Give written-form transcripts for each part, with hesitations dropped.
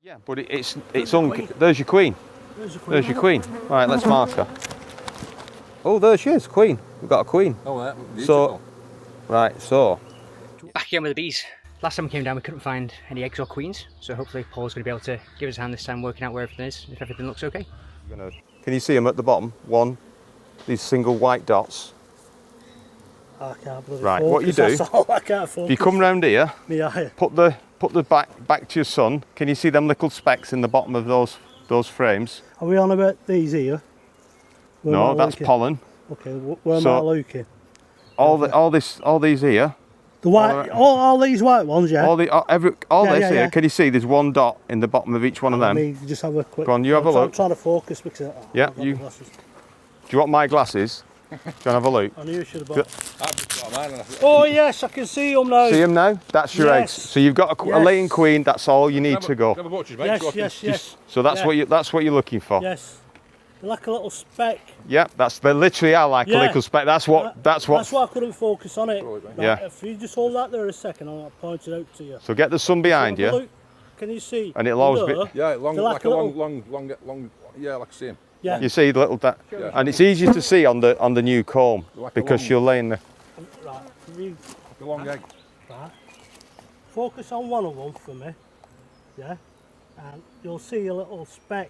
Yeah, but it's there's your queen. There's your queen. Right, let's mark her. Oh, there she is, queen. We've got a queen. Oh, that beautiful. So. Back again with the bees. Last time we came down we couldn't find any eggs or queens, so hopefully Paul's going to be able to give us a hand this time working out where everything is, if everything looks okay. Can you see them at the bottom? These single white dots. I can't believe right, focus, what you do, that's all I can't focus. if you come round here, Yeah. put the back to your sun. Can you see them little specks in the bottom of those frames? Are we on about these here? No, that's pollen. Okay, where am I looking? All these here. The white, all these white ones, yeah. Here. Can you see? There's one dot in the bottom of each one of them. Let me just have a quick. Go on, you have a look. I'm trying to focus because. Yeah, you. Do you want my glasses? Do you want to have a look? I knew you should have bought. Oh yes, I can see them now. See them now? That's your eggs. So you've got a laying queen. That's all you need to go. Yes. So that's what you're looking for. Yes. They're like a little speck. Yeah, they literally are like a little speck. That's why I couldn't focus on it. Yeah. If you just hold that there a second, I'll point it out to you. So get the sun behind you. Look, can you see? And it'll always be. Yeah, like a long. Yeah, like I see him. Yeah. You see the little and it's easier to see on the new comb because you're laying the. Right. Like a long egg. Right. Focus on one of them for me. Yeah. And you'll see a little speck.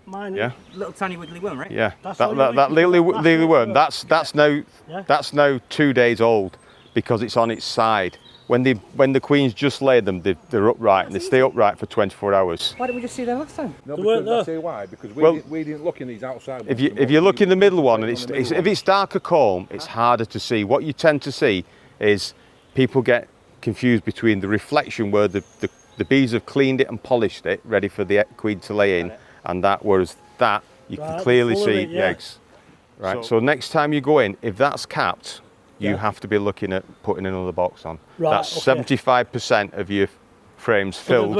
Mine. Yeah. Little tiny wiggly worm, right? Yeah. That little worm. That's now 2 days old because it's on its side. When the queens just lay them, they're upright and they stay upright for 24 hours. Why didn't we just see them last time? No, because I'll tell you why. Because we didn't look in these outside ones. If you look in the middle one and if it's darker comb, it's harder to see. What you tend to see is people get confused between the reflection where the bees have cleaned it and polished it, ready for the queen to lay in, and whereas you can clearly see the eggs. Right. So next time you go in, if that's capped, you have to be looking at putting another box on. Right, that's 75% of your frames filled,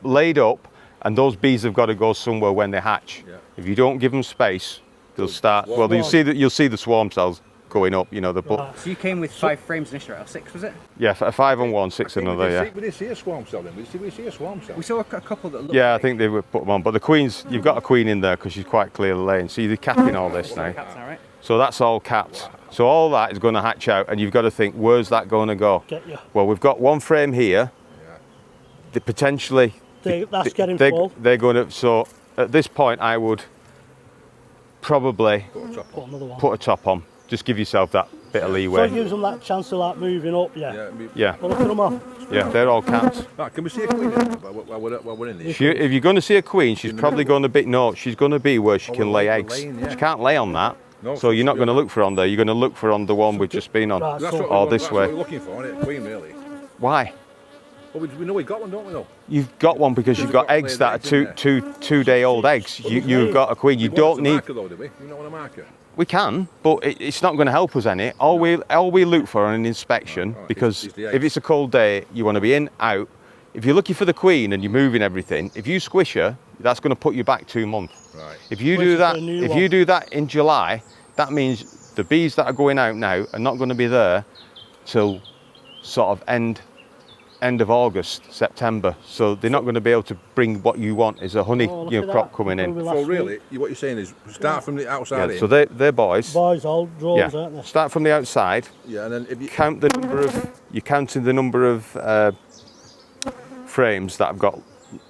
laid up, and those bees have got to go somewhere when they hatch. Yeah. If you don't give them space, they'll start. Well, you'll see the swarm cells going up. You know the. So you came with 5 frames initially, or 6 was it? Yeah, 5 on one, 6 another. Yeah. We didn't see a swarm cell then. We see a swarm cell. We saw a couple that looked. Yeah, I think they would put them on, but the queens, you've got a queen in there because she's quite clearly laying. So you're capping all this now. Right? So that's all capped. So all that is going to hatch out, and you've got to think, where's that going to go? Well, we've got one frame here. They potentially. That's getting full. They're going to. So at this point, I would probably put a top on. Just give yourself that bit of leeway. So it gives them that chance of moving up, Yeah. Well, look at them off. Yeah, they're all capped. Right, can we see a queen while we're in this? If you're going to see a queen, she's probably going to be she's going to be where she can lay eggs. She can't lay on that. No, so you're not going to look for on there. You're going to look for on the one we've just been on, or this way. That's what we're looking for, isn't it? Queen, really. Why? Well, we know we've got one, don't we? Though. You've got one because you've got eggs that are 2-day-old eggs. You've got a queen. You don't need. Marker, though, do we? You don't want a marker. We can, but it's not going to help us any. All we look for on an inspection, because if it's a cold day, you want to be in, out. If you're looking for the queen and you're moving everything, if you squish her, that's going to put you back 2 months. Right. If you do that in July, that means the bees that are going out now are not going to be there till sort of end of August, September. So they're not going to be able to bring what you want is a honey crop coming in. So really, what you're saying is start from the outside. Yeah, so they're boys. Boys, all drones, aren't they? Start from the outside. Yeah, and then if you count the number of counting the number of frames that have got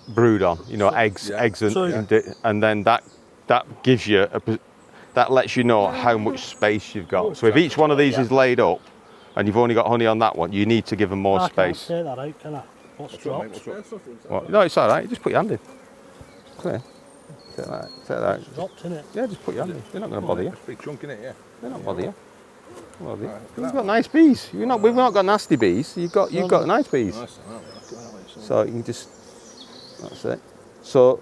brood on. Eggs, and then that gives you that lets you know how much space you've got. So if each one of these is laid up, and you've only got honey on that one, you need to give them more space. I can't take that out, can I? What's dropped? What? No, it's all right. You just put your hand in. Clear. Take that out. It's dropped, isn't it? Yeah, just put your hand in. They're not going to bother you. It's a big chunk in it, yeah. They're not bother you. You've got nice bees. We've not got nasty bees. You've got nice bees. So you can just. That's it. So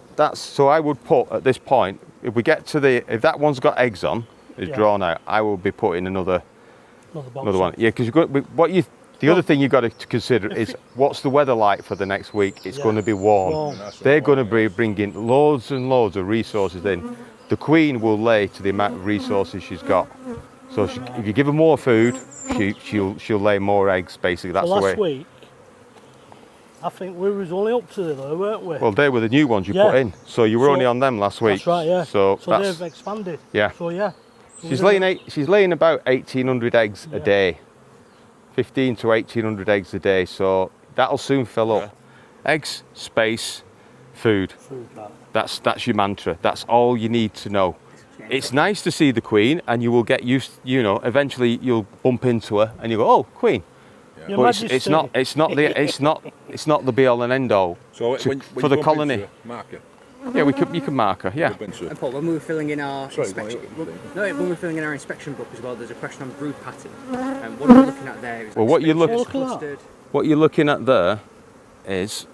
I would put at this point, if we get to if that one's got eggs on, is drawn out, I will be putting another one. Yeah, because the other thing you've got to consider is what's the weather like for the next week. It's going to be warm. They're going to be bringing loads and loads of resources in. The queen will lay to the amount of resources she's got. So if you give her more food, she'll lay more eggs. Basically, that's the way. Last week I think we was only up to there, weren't we? Well, they were the new ones you Yeah. put in. So you were only on them last week. That's right, yeah. So that's, they've expanded. Yeah. So yeah. So she's laying about 1,800 eggs a day. 15 to 1,800 eggs a day. So that'll soon fill up. Eggs, space, food. Food, That's your mantra. That's all you need to know. It's nice to see the queen, and you will get used. You know, eventually you'll bump into her, and you go, "Oh, queen." Your But Majesty. it's not the be all and end all. So when for the you colony. bump into her, mark her. Yeah, you can mark her. Yeah. Bump into her. And Paul, when we were filling in our inspection, what- when we were filling in our inspection book as well, there's a question on brood pattern. And what we're looking at there is Well, what you look- clustered. What you're looking at there is,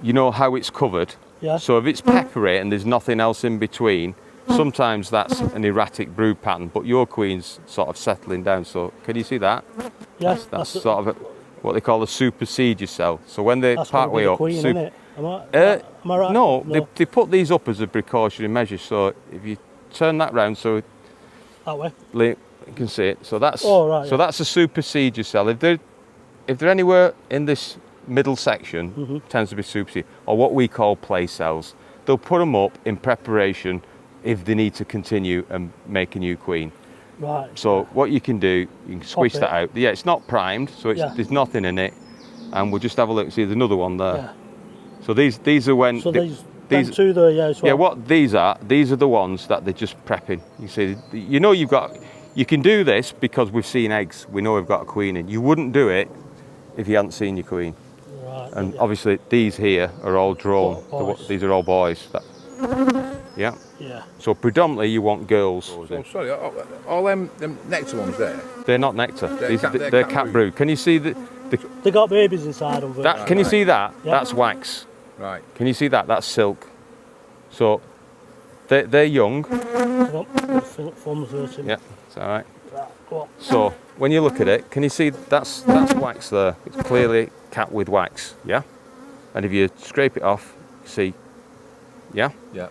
you know how it's covered. Yeah. So if it's peppery and there's nothing else in between, sometimes that's an erratic brood pattern. But your queen's sort of settling down. So can you see that? Yes, That's sort of what they call a supersede cell. So when they that's part way up, queen, isn't it? Am I right? no, they put these up as a precautionary measure. So if you turn that round, so That way. you can see it. So that's Oh, right, so yeah. that's a supersede cell. If they're anywhere in this middle section, tends to be supersede, or what we call play cells. They'll put them up in preparation if they need to continue and make a new queen. Right. So what you can do, you can squish Pop that it. out. Yeah, it's not primed, so there's nothing in it. And we'll just have a look. See, there's another one there. Yeah. So these are when So these two there, yeah, as well. yeah, what these are the ones that they're just prepping. You see, you can do this because we've seen eggs. We know we've got a queen in. You wouldn't do it if you hadn't seen your queen. Right. And obviously these here are all drone. Boys. These are all boys. Yeah. Yeah. So predominantly you want girls. Oh, sorry, all them nectar ones there. They're not nectar. They're They're cat cat brood. Can you see They got babies inside them. that? Can you see that? Yeah. That's wax. Right. Can you see that? That's silk. So they're young. Thumbs hurting. Yeah, it's all right. Right, go on. So when you look at it, can you see that's wax there? It's clearly cat with wax. Yeah. And if you scrape it off, see. Yeah. Yeah.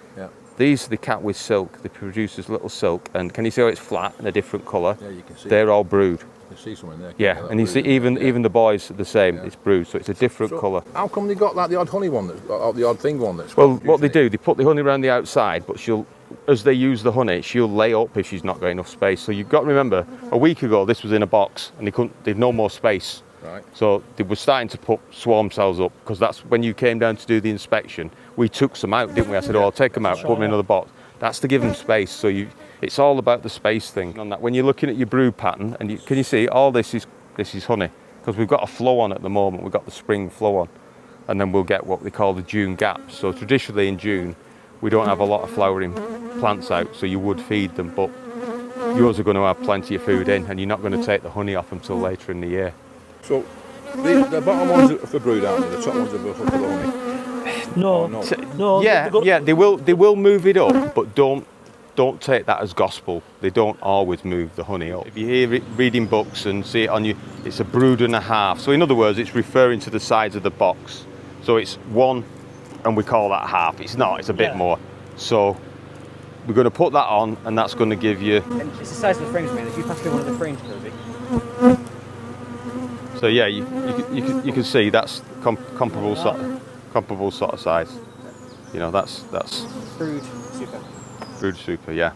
These are the cat with silk. They produce this little silk, and can you see how it's flat and a different colour? Yeah, you can see. They're all brood. You can see some in there. Yeah, and you see even the boys are the same. Yeah. It's brood, so it's a different So colour. how come they got like the odd honey one, or the odd thing one that's? Well, what they do, they put the honey around the outside, but as they use the honey, she'll lay up if she's not got enough space. So you've got to remember, a week ago this was in a box, and they'd no more space. Right. So they were starting to put swarm cells up, because that's when you came down to do the inspection. We took some out, didn't we? I said, "Oh, I'll take them out, put them in another box." That's to give them space. So it's all about the space thing. On that, when you're looking at your brood pattern, and can you see all this is honey, because we've got a flow on at the moment. We've got the spring flow on, and then we'll get what we call the June gap. So traditionally in June, we don't have a lot of flowering plants out, so you would feed them, but yours are going to have plenty of food in, and you're not going to take the honey off until later in the year. So the bottom ones are for brood, aren't they? The top ones are for the honey. No. Yeah, they will move it up, but don't take that as gospel. They don't always move the honey up. If you hear it reading books and see it on you, it's a brood and a half. So in other words, it's referring to the size of the box. So it's one, and we call that half. It's not. It's a bit more. So we're going to put that on, and that's going to give you. And it's the size of the frames, man. If you pass me one of the frames, Toby. So yeah, you can see that's comparable sort of size. You know, that's Brood super. brood super, yeah.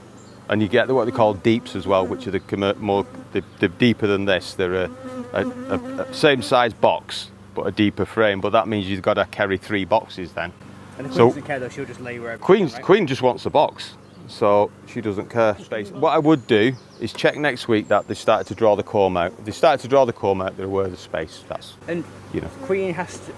And you get what they call deeps as well, which are they're deeper than this. They're a same size box, but a deeper frame. But that means you've got to carry 3 boxes then. And the queen doesn't care though; she'll just lay wherever. Queen just wants a box, so she doesn't care. What I would do is check next week that they started to draw the comb out. If they started to draw the comb out, they're aware of the space. That's Queen has to.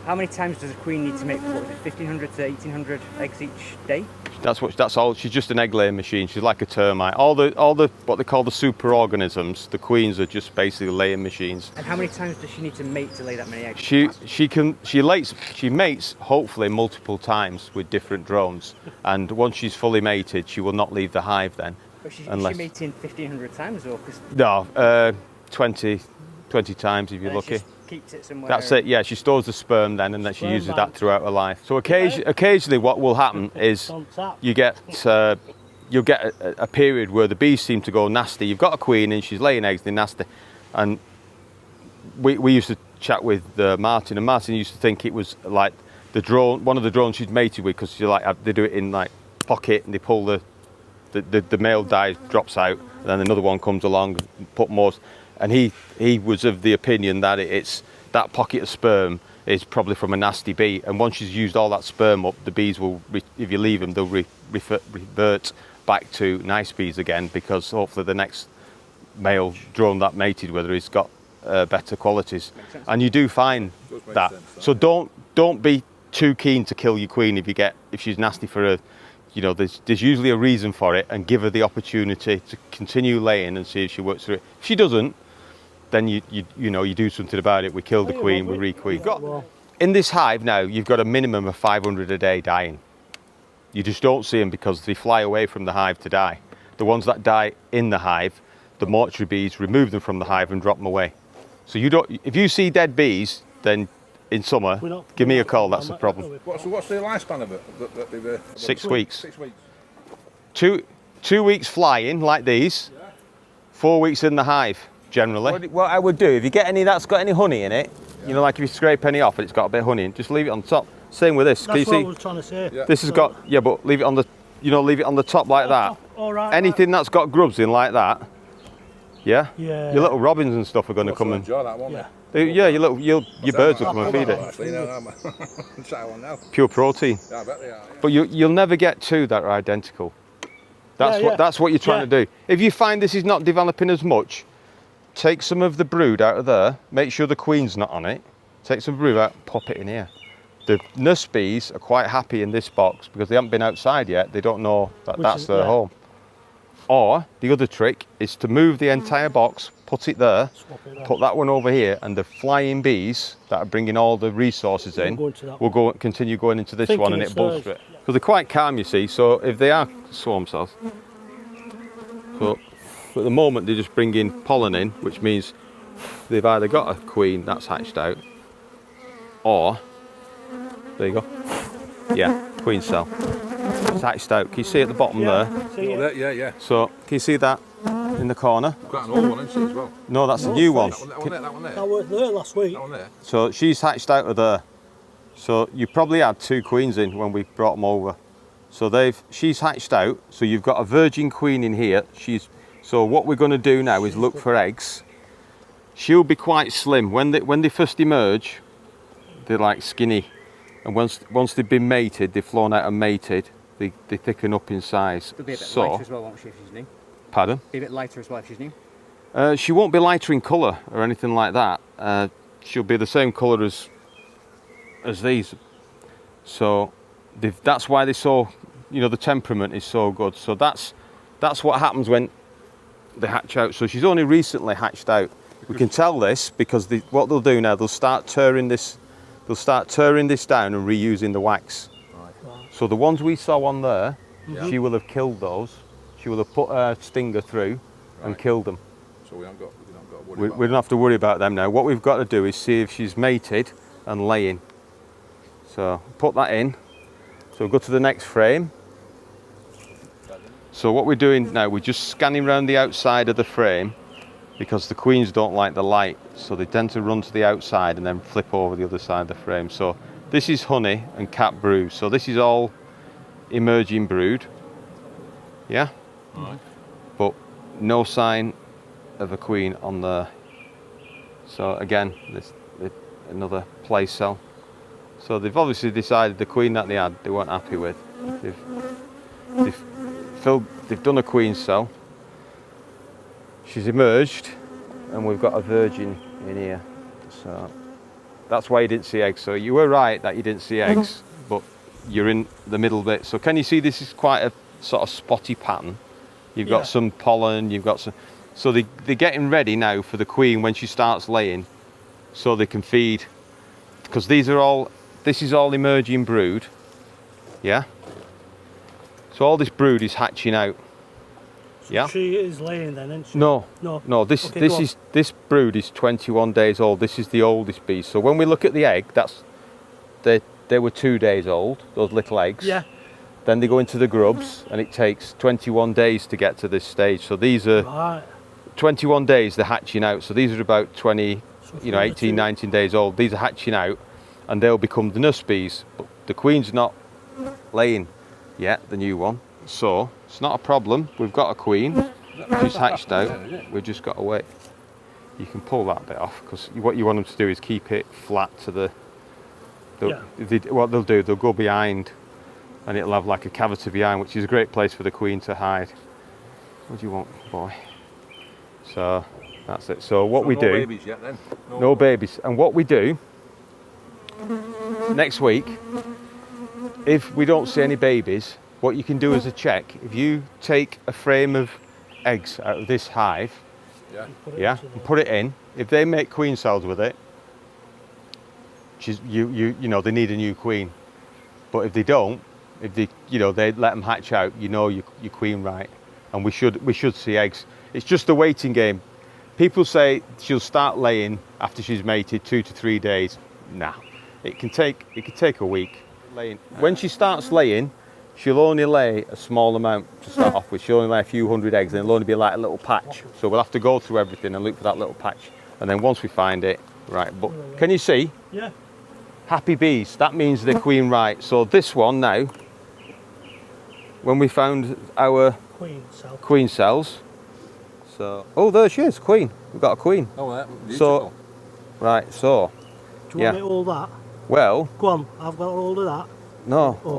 How many times does a queen need to make? What is it, 1,500 to 1,800 eggs each day? That's all. She's just an egg laying machine. She's like a termite. All the what they call the superorganisms. The queens are just basically laying machines. And how many times does she need to mate to lay that many eggs? She mates hopefully multiple times with different drones. And once she's fully mated, she will not leave the hive then. But is she mating 1,500 times or? No, 20 times if you're lucky. Keeps it somewhere. That's it. Yeah, she stores the sperm then, and then she uses that throughout her life. So occasionally, what will happen is you'll get a period where the bees seem to go nasty. You've got a queen and she's laying eggs, they're nasty, and we used to chat with Martin, and Martin used to think it was like the drone, one of the drones she's mated with, because they do it in like pocket, and they pull the male dies, drops out, and then another one comes along, put more, and he was of the opinion that it's that pocket of sperm is probably from a nasty bee, and once she's used all that sperm up, the bees will, if you leave them, they'll revert back to nice bees again, because hopefully the next male drone that mated with her has got better qualities, and you do find that. So don't be too keen to kill your queen if she's nasty for her. You know, there's usually a reason for it, and give her the opportunity to continue laying and see if she works through it. If she doesn't, then you do something about it. We kill the queen, we re-queen. In this hive now, you've got a minimum of 500 a day dying. You just don't see them because they fly away from the hive to die. The ones that die in the hive, the mortuary bees remove them from the hive and drop them away. So if you see dead bees, then in summer, give me a call. That's a problem. What's the lifespan of it? 6 weeks. 6 weeks. 2 weeks flying like these, 4 weeks in the hive generally. What I would do, if you get any that's got any honey in it, you know, like if you scrape any off and it's got a bit of honey in, just leave it on top. Same with this. That's Can you what see? I was trying to say. Yeah. This has got, yeah, but leave it on the, leave it on the top like that. All right. Anything that's got grubs in like that, yeah. Yeah. Your little robins and stuff are going to come and. Enjoy that one. Yeah. Yeah, your birds will come and feed it. Actually, try one now. Pure protein. Yeah, I bet they are. Yeah. But you'll never get two that are identical. That's what you're trying to do. If you find this is not developing as much, take some of the brood out of there. Make sure the queen's not on it. Take some brood out, pop it in here. The nurse bees are quite happy in this box because they haven't been outside yet. They don't know that that's their home. Or the other trick is to move the entire box, put it there, put that one over here, and the flying bees that are bringing all the resources in will continue going into this one, and it bolster it. Because they're quite calm, you see. So if they are swarm cells, so at the moment they're just bringing pollen in, which means they've either got a queen that's hatched out, or there you go. Yeah, queen cell. It's hatched out. Can you see at the bottom there? Yeah. So, can you see that in the corner? Quite an old one, isn't she, as well? No, that's a new one. That one there. That was there last week. That one there. So, she's hatched out of there. So, you probably had 2 queens in when we brought them over. So, she's hatched out. So, you've got a virgin queen in here. So, what we're going to do now is look for eggs. She'll be quite slim. When they first emerge, they're like skinny. And once they've been mated, they've flown out and mated, they thicken up in size. She'll be a bit lighter as well, won't she, if she's new? Pardon? Be a bit lighter as well if she's new? She won't be lighter in colour or anything like that. She'll be the same colour as these. So that's why they're so, the temperament is so good. So that's what happens when they hatch out. So she's only recently hatched out. We can tell this because what they'll do now, they'll start tearing this down and reusing the wax. Right. So the ones we saw on there, she will have killed those. She will have put her stinger through and killed them. So we don't got to worry about we don't have to worry about them now. What we've got to do is see if she's mated and laying. So put that in. So we'll go to the next frame. So what we're doing now, we're just scanning around the outside of the frame because the queens don't like the light. So they tend to run to the outside and then flip over the other side of the frame. So this is honey and cap brood. So this is all emerging brood. Yeah? Right. But no sign of a queen on there. So again, this another place cell. So they've obviously decided the queen that they had, they weren't happy with. They've done a queen cell. She's emerged, and we've got a virgin in here. So that's why you didn't see eggs. So you were right that you didn't see eggs, but you're in the middle bit. So can you see this is quite a sort of spotty pattern? You've got some pollen, you've got some. So they're getting ready now for the queen when she starts laying, so they can feed. Because this is all emerging brood. Yeah. So all this brood is hatching out. Yeah. She is laying then, isn't she? No. This brood is 21 days old. This is the oldest bee. So when we look at the egg, they were 2 days old. Those little eggs. Yeah. Then they go into the grubs, and it takes 21 days to get to this stage. So these are 21 days they're hatching out. So these are about 20 you know, 18, 19 days old. These are hatching out and they'll become the nurse bees. But the queen's not laying yet, the new one. So it's not a problem. We've got a queen. She's hatched out. We've just got to wait. You can pull that bit off because what you want them to do is keep it flat to the... What they'll do, they'll go behind and it'll have like a cavity behind, which is a great place for the queen to hide. What do you want, boy? So that's it. So what we do... No babies yet then? No babies. And what we do next week, if we don't see any babies, what you can do as a check, if you take a frame of eggs out of this hive, and put it in, if they make queen cells with it, you know they need a new queen. But if they don't, if they they let them hatch out, your queen right, and we should see eggs. It's just a waiting game. People say she'll start laying after she's mated 2 to 3 days. Nah, it can take a week. When she starts laying, she'll only lay a small amount to start off with. She'll only lay a few hundred eggs and it'll only be like a little patch. So we'll have to go through everything and look for that little patch. And then once we find it, right, but can you see? Yeah. Happy bees, that means they're queen right. So this one now, when we found our queen cells, so, oh, there she is, queen. We've got a queen. Oh, that beautiful. So, right, so. Do you want me to hold that? Well. Go on, I've got hold of that. No, do you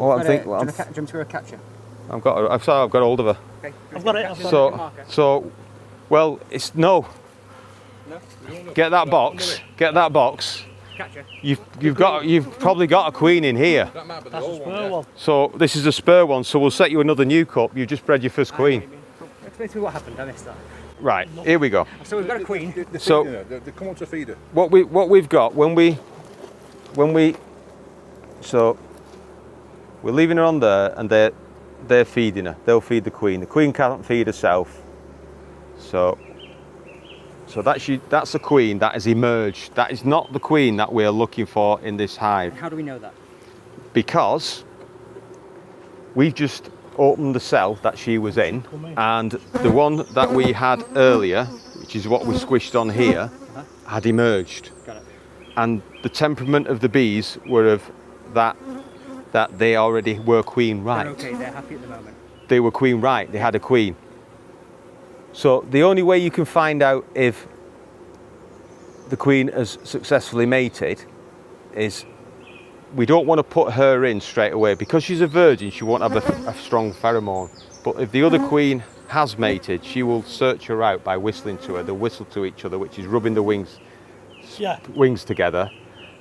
want to catch her? I've got hold of her. Okay. I've got it. So, well, it's no. No. Get that box. Get that box. Catch her. You've probably got a queen in here. That might be the That's a old spur one. So this is a spur one. So we'll set you another new cup. You just bred your first queen. Explain to me what happened. I missed that. Right. Here we go. So we've got a queen. They come on to feed her. What we've got when we so we're leaving her on there and they're feeding her. They'll feed the queen. The queen can't feed herself. So that's a queen that has emerged. That is not the queen that we're looking for in this hive. How do we know that? Because we've just opened the cell that she was in, and the one that we had earlier, which is what we squished on here, had emerged. Got it. And the temperament of the bees were of that they already were queen right. They're okay, they're happy at the moment. They were queen right, they had a queen. So the only way you can find out if the queen has successfully mated is, we don't want to put her in straight away because she's a virgin. She won't have a strong pheromone. But if the other queen has mated, she will search her out by whistling to her. They'll whistle to each other, which is rubbing the wings together,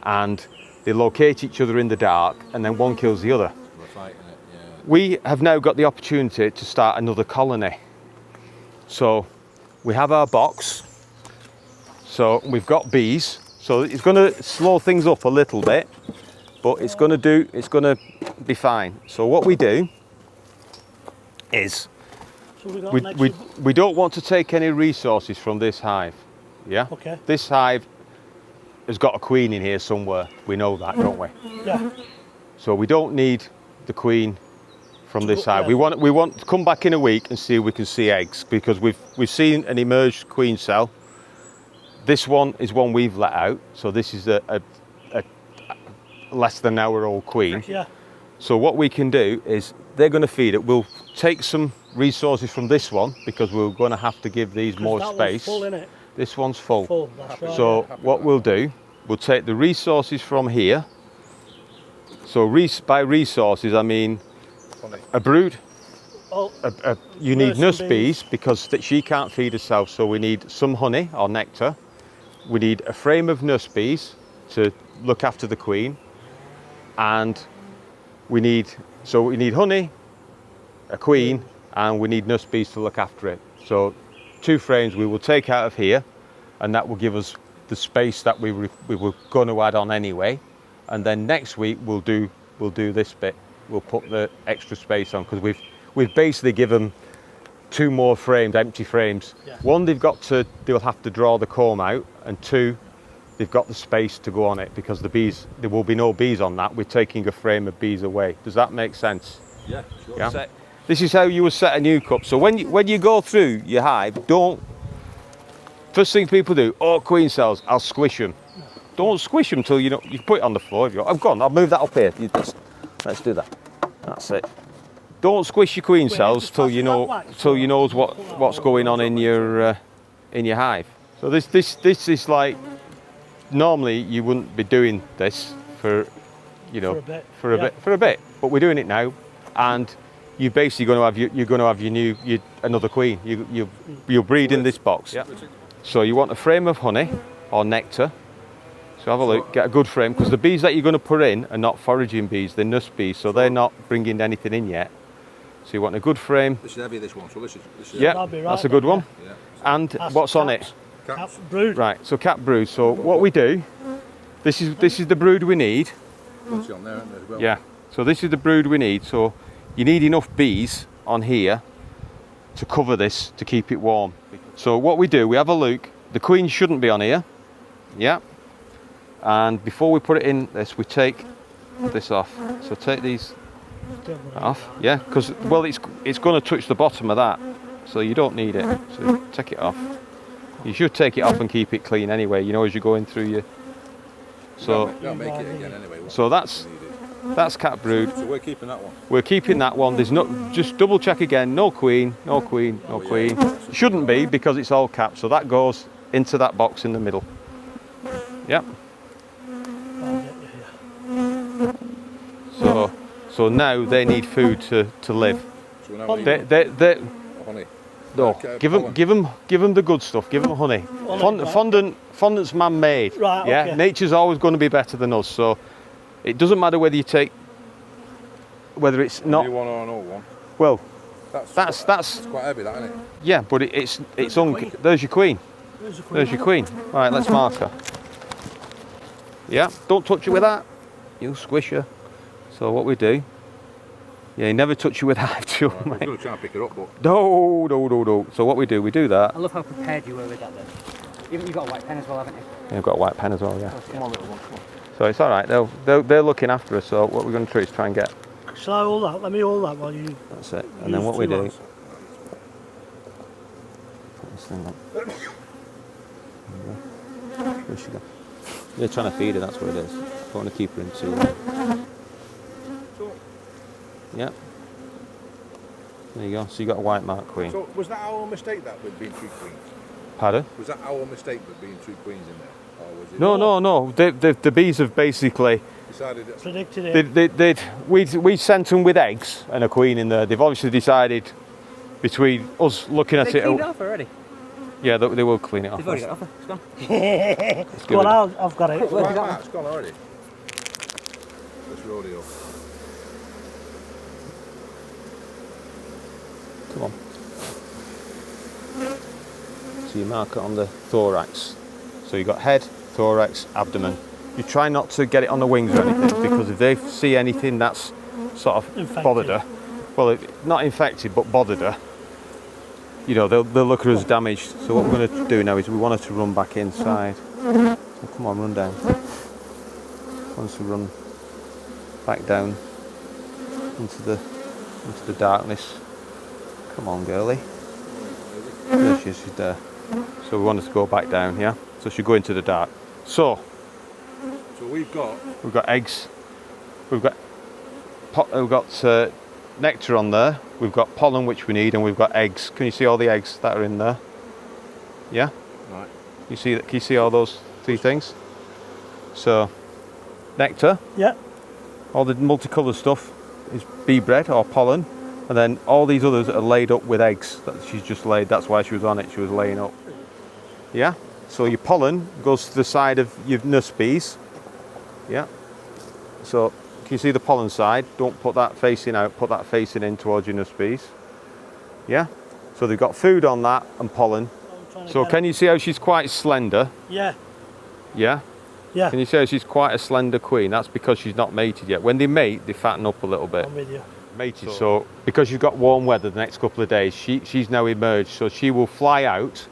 and they locate each other in the dark, and then one kills the other. We're fighting it, yeah. We have now got the opportunity to start another colony. So we have our box. So we've got bees. So it's going to slow things up a little bit, but it's going to be fine. So what we do is we don't want to take any resources from this hive. Yeah? Okay. This hive has got a queen in here somewhere. We know that, don't we? Yeah. So we don't need the queen from this hive. We want to come back in a week and see if we can see eggs, because we've seen an emerged queen cell. This one is one we've let out. So this is a less than an hour old queen. Yeah. So what we can do is, they're going to feed it. We'll take some resources from this one because we're going to have to give these more space. Full, innit? This one's full. That's right. So what we'll do, we'll take the resources from here. So by resources I mean a brood. Oh, You need nurse bees because she can't feed herself, so we need some honey or nectar. We need a frame of nurse bees to look after the queen, and we need honey, a queen, and we need nurse bees to look after it. So 2 frames we will take out of here, and that will give us the space that we were going to add on anyway. And then next week we'll do this bit. We'll put the extra space on, because we've basically given 2 more frames, empty frames. Yeah. 1, they'll have to draw the comb out, and 2, they've got the space to go on it, because there will be no bees on that. We're taking a frame of bees away. Does that make sense? Yeah, sure. Yeah. This is how you would set a new cup. So when you go through your hive, don't first thing people do, oh, queen cells, I'll squish them. Don't squish them till you know, you put it on the floor. If you go, I've gone, I'll move that up here. Let's do that. That's it. Don't squish your queen cells till you know, what's going on in your hive. So this is like, normally you wouldn't be doing this for, you know, for a bit, but we're doing it now, and you're basically going to have your another queen. You'll breed in this box. Yeah. So you want a frame of honey or nectar. So have a look, get a good frame, because the bees that you're going to put in are not foraging bees, they're nurse bees, so they're not bringing anything in yet. So you want a good frame. This is heavy, this one. So this is yeah, that's a good one. Yeah. And what's on it? Cat's brood. Right, so cat brood. So what we do, this is the brood we need. What's on there, as well? Yeah. So this is the brood we need. So you need enough bees on here to cover this, to keep it warm. So what we do, we have a look. The queen shouldn't be on here. Yeah. And before we put it in this, we take this off. So take these off, yeah, because well, it's going to touch the bottom of that, so you don't need it. So take it off. You should take it off and keep it clean anyway. You know, as you're going through your. So. Don't make it again anyway. So that's cat brood. So we're keeping that one. We're keeping that one. There's no. Just double check again. No queen. No queen. No queen. Shouldn't be, because it's all capped. So that goes into that box in the middle. Yep. So now they need food to live. So Honey. No, give them the good stuff. Give them honey. Fondant's man-made. Right. Yeah, okay. Nature's always going to be better than us. So it doesn't matter whether it's not. New one or an old one. Well, that's quite heavy, that, isn't it? Yeah, but it's there's your queen. There's your queen. All right, let's mark her. Yeah, don't touch her with that. You'll squish her. So what we do, yeah, you never touch her with hive tool, Right, mate. I was going to try and pick her up, but... No. So what we do that. I love how prepared you were with that though. You've got a white pen as well, haven't you? Yeah, I've got a white pen as well, yeah. Come on, little one, come on. So it's all right. They're looking after us. So what we're going to do is try and get. Shall I hold that? Let me hold that while you. That's it. And then what we do. Put this thing up. Where's she go? You're trying to feed her. That's what it is. Don't want to keep her in too long. Yeah. There you go. So you got a white mark queen. So was that our mistake, that with being two queens? Pardon? Was that our mistake with being two queens in there? Or was it No. The bees have basically decided that predicted it. We sent them with eggs and a queen in there. They've obviously decided between us looking at They it. cleaned it off already. Yeah, they will clean it off. They've already got it off. It's gone. Go on, I've got it. it's gone already. This rodeo. Come on. So you mark it on the thorax. So you've got head, thorax, abdomen. You try not to get it on the wings or anything, because if they see anything that's sort of Infected. bothered her, well, not infected but bothered her, you know, they'll look at us damaged. So what we're going to do now is we want her to run back inside. So come on, run down. Once we run back down into the darkness. Come on, girlie. There she is, she's there. So we want her to go back down, yeah? So she'll go into the dark. So we've got eggs. We've got nectar on there. We've got pollen, which we need, and we've got eggs. Can you see all the eggs that are in there? Yeah. Right. Can you see all those three things? So nectar. Yeah. All the multicoloured stuff is bee bread or pollen. And then all these others are laid up with eggs that she's just laid. That's why she was on it. She was laying up. Yeah. So your pollen goes to the side of your nurse bees. Yeah. So can you see the pollen side? Don't put that facing out. Put that facing in towards your nurse bees. Yeah. So they've got food on that and pollen. So can you see how she's quite slender? Yeah. Yeah. Yeah. Can you see how she's quite a slender queen? That's because she's not mated yet. When they mate, they fatten up a little bit. I'm with you. Mated. So because you've got warm weather the next couple of days, she's now emerged. So she will fly out,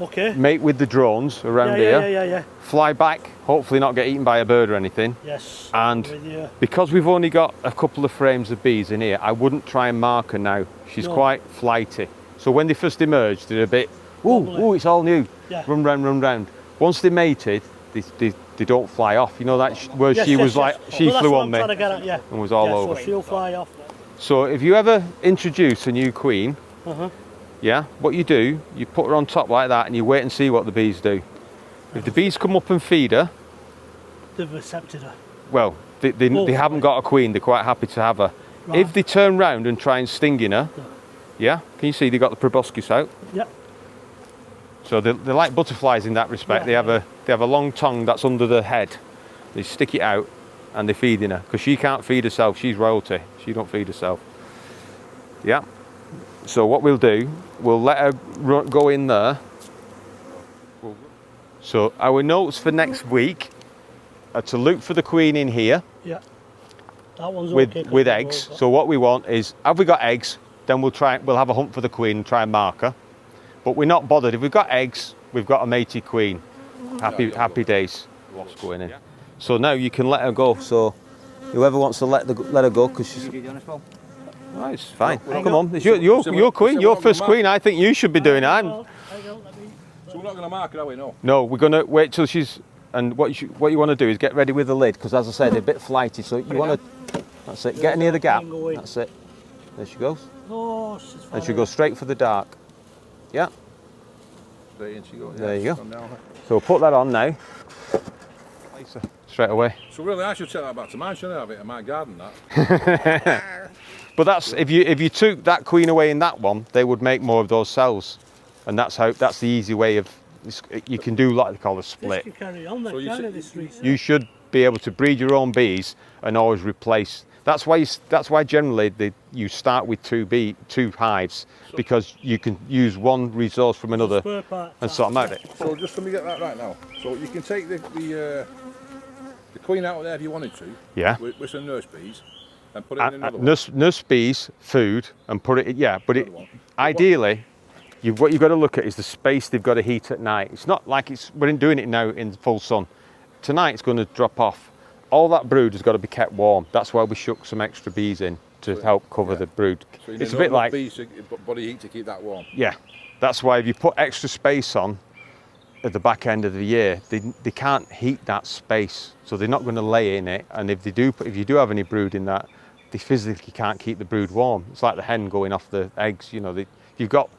Okay. mate with the drones around here, Yeah. fly back, hopefully not get eaten by a bird or anything. Yes. And I'm with you. because we've only got a couple of frames of bees in here, I wouldn't try and mark her now. She's No. quite flighty. So when they first emerge, they're a bit Ooh, it's all new. Yeah. Run round, run round. Once they're mated, they don't fly off. You know that where Yes, she yes, was yes. like, she Well, that's flew what on I'm me trying to get at, yeah. and was all Yeah, over. so she'll fly off. So if you ever introduce a new queen, Uh-huh. yeah, what you do, you put her on top like that and you wait and see what the bees do. If the bees come up and feed her, They've accepted her. well, they haven't got a queen, they're quite happy to have her. Right. If they turn round and try and sting in her, yeah, can you see they got the proboscis out? Yeah. So they're like butterflies in that respect. Yeah. They have a long tongue that's under the head. They stick it out and they're feeding her because she can't feed herself. She's royalty. She don't feed herself. Yeah. So what we'll do, we'll let her go in there. So our notes for next week are to look for the queen in here. Yeah. That one's with okay, 'cause with we've eggs. all got- So what we want is, have we got eggs? Then we'll have a hunt for the queen and try and mark her. But we're not bothered. If we've got eggs, we've got a mated queen. Happy days. What's going in? So now you can let her go. So whoever wants to let her go, because she's. Oh, it's fine. Come on, it's your queen, your first queen. I think you should be doing it. Well, hang on, let me... So we're not going to mark it, are we? No. No, we're going to wait till she's. And what you want to do is get ready with the lid, because as I said, they're a bit flighty. So you want to. That's it. Get her near the gap. That's it. There she goes. Oh, she's fine. And she'll go straight for the dark. Yeah. There you go. There you go. So we'll put that on now. Straight away. So really, I should take that back to mine, shouldn't I? Have it in my garden, that. But that's if you took that queen away in that one, they would make more of those cells, and that's the easy way of. You can do what they call a split. This can carry on then, So you can't see- it, this research? You should be able to breed your own bees and always replace. That's why generally you start with two hives, because you can use one resource from another Spare part and time, sort them out. yeah. So just let me get that right now. So you can take the queen out of there if you wanted to. Yeah. With some nurse bees, and put it in another one. Nurse bees, food, and put it. Yeah, but Another one. ideally, what you've got to look at is the space they've got to heat at night. It's not like we're doing it now in full sun. Tonight it's going to drop off. All that brood has got to be kept warm. That's why we shook some extra bees in to help cover the brood. So you It's a need bit enough like, bees to, body heat to keep that warm. yeah, that's why if you put extra space on at the back end of the year, they can't heat that space, so they're not going to lay in it. And if you do have any brood in that, they physically can't keep the brood warm. It's like the hen going off the eggs. You know, you've got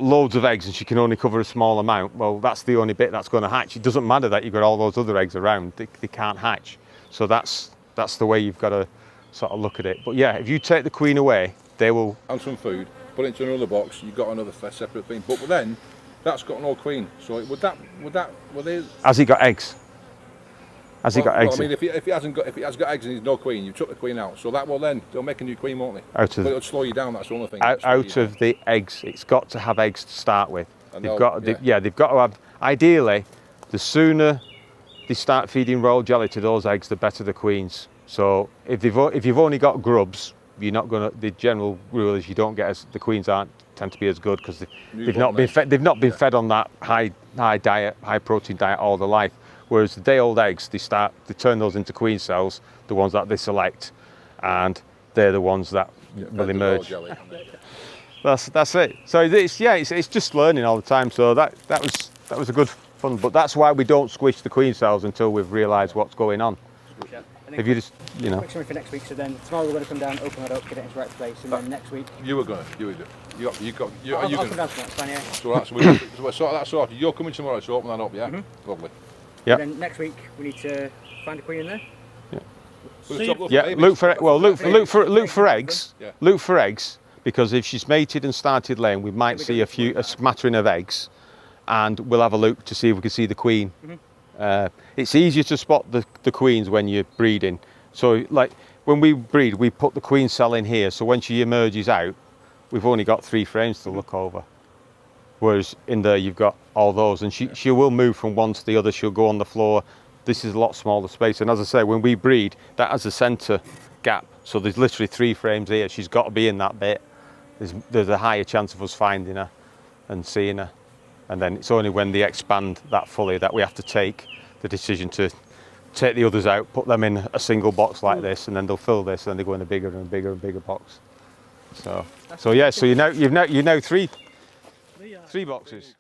loads of eggs and she can only cover a small amount. Well, that's the only bit that's going to hatch. It doesn't matter that you've got all those other eggs around. They can't hatch. So that's the way you've got to sort of look at it. But yeah, if you take the queen away, they will. And some food, put it into another box. You've got another separate thing. But then, that's got no queen. So would they? Has he got eggs? Has he got eggs? I mean, if he has got eggs and he's no queen, you took the queen out. So that will then they'll make a new queen, won't they? Out of But it'll slow you down. That's the only thing. out of the eggs, it's got to have eggs to start with. And They've they'll- got yeah. they've got to have. Ideally, the sooner they start feeding royal jelly to those eggs, the better the queens. So if you've only got grubs, you're not gonna. The general rule is you don't get the queens tend to be as good because they've not been fed. They've not been fed on that high protein diet all their life. Whereas the day-old eggs, they turn those into queen cells, the ones that they select, and they're the ones that will emerge. That's it. So it's just learning all the time. So that was a good fun. But that's why we don't squish the queen cells until we've realised what's going on. If you just Quick summary for next week. So then tomorrow we're going to come down, open that up, get it into the right place, and then next week. You were gonna. You got. I'll come down tomorrow. It's fine, yeah. So we're sort of that sorted. You're coming tomorrow to open that up, yeah? Lovely. Yeah. And then next week we need to find a queen in there. look for eggs. Yeah. Look for eggs, because if she's mated and started laying, we might see a smattering of eggs, and we'll have a look to see if we can see the queen. It's easier to spot the queens when you're breeding. So like when we breed, we put the queen cell in here, so when she emerges out, we've only got 3 frames to look over. Whereas in there you've got all those, and she will move from one to the other. She'll go on the floor. This is a lot smaller space, and as I say, when we breed, that has a centre gap. So there's literally 3 frames here. She's got to be in that bit. There's a higher chance of us finding her and seeing her. And then it's only when they expand that fully that we have to take the decision to take the others out, put them in a single box like this, and then they'll fill this, and then they go in a bigger and bigger and bigger box. So yeah. So you know 3 3 boxes.